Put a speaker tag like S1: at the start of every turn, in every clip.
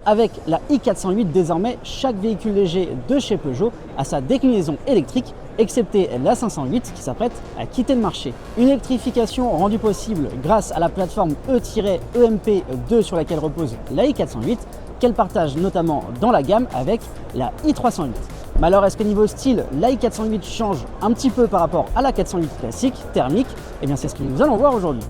S1: Avec la i408, désormais, chaque véhicule léger de chez Peugeot a sa déclinaison électrique, excepté la 508 qui s'apprête à quitter le marché. Une électrification rendue possible grâce à la plateforme E-EMP2 sur laquelle repose la i408, qu'elle partage notamment dans la gamme avec la i308. Mais alors, est-ce que niveau style, la i408 change un petit peu par rapport à la 408 classique, thermique? Eh bien, c'est ce que nous allons voir aujourd'hui.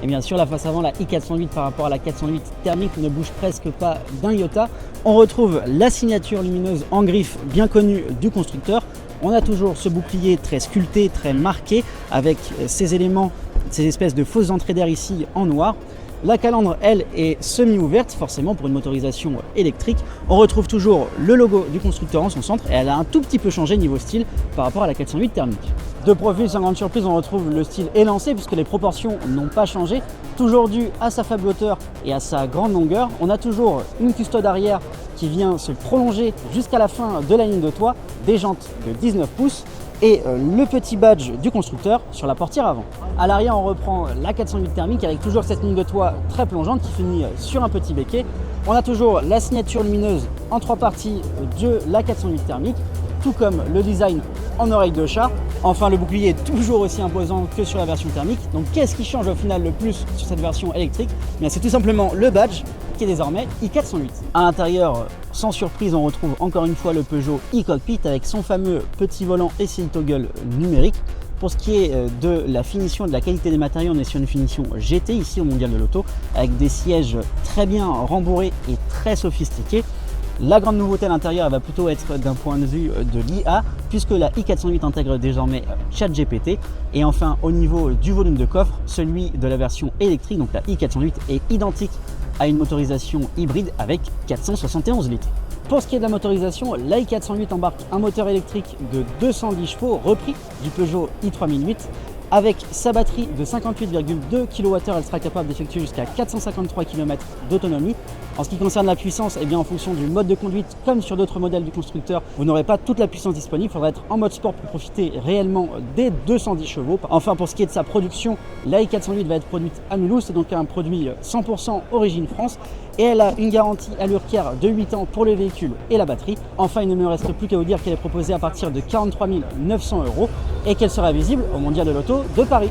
S1: Et bien sûr, la face avant, la i408 par rapport à la 408 thermique ne bouge presque pas d'un iota. On retrouve la signature lumineuse en griffe bien connue du constructeur. On a toujours ce bouclier très sculpté, très marqué, avec ces éléments, ces espèces de fausses entrées d'air ici en noir. La calandre, elle, est semi-ouverte, forcément pour une motorisation électrique. On retrouve toujours le logo du constructeur en son centre et elle a un tout petit peu changé niveau style par rapport à la 408 thermique. De profil, sans grande surprise, on retrouve le style élancé puisque les proportions n'ont pas changé. Toujours dû à sa faible hauteur et à sa grande longueur. On a toujours une custode arrière qui vient se prolonger jusqu'à la fin de la ligne de toit, des jantes de 19 pouces et le petit badge du constructeur sur la portière avant. À l'arrière, on reprend la 408 thermique avec toujours cette ligne de toit très plongeante qui finit sur un petit béquet. On a toujours la signature lumineuse en 3 parties de la 408 thermique, tout comme le design en oreille de chat. Enfin, le bouclier est toujours aussi imposant que sur la version thermique. Donc, qu'est-ce qui change au final le plus sur cette version électrique? C'est tout simplement le badge qui est désormais i408. À l'intérieur, sans surprise, on retrouve encore une fois le Peugeot e-cockpit avec son fameux petit volant et ses toggle numériques. Pour ce qui est de la finition et de la qualité des matériaux, on est sur une finition GT ici au Mondial de l'Auto avec des sièges très bien rembourrés et très sophistiqués. La grande nouveauté à l'intérieur va plutôt être d'un point de vue de l'IA puisque la i408 intègre désormais ChatGPT. Et enfin, au niveau du volume de coffre, celui de la version électrique, donc la i408, est identique à une motorisation hybride avec 471 litres. Pour ce qui est de la motorisation, la i408 embarque un moteur électrique de 210 chevaux repris du Peugeot i3008. Avec sa batterie de 58,2 kWh, elle sera capable d'effectuer jusqu'à 453 km d'autonomie. En ce qui concerne la puissance, en fonction du mode de conduite, comme sur d'autres modèles du constructeur, vous n'aurez pas toute la puissance disponible. Il faudra être en mode sport pour profiter réellement des 210 chevaux. Enfin, pour ce qui est de sa production, la i408 va être produite à Mulhouse. C'est donc un produit 100% origine France. Et elle a une garantie à l'URCAR de 8 ans pour le véhicule et la batterie. Enfin, il ne me reste plus qu'à vous dire qu'elle est proposée à partir de 43 900 € et qu'elle sera visible au Mondial de l'Auto de Paris.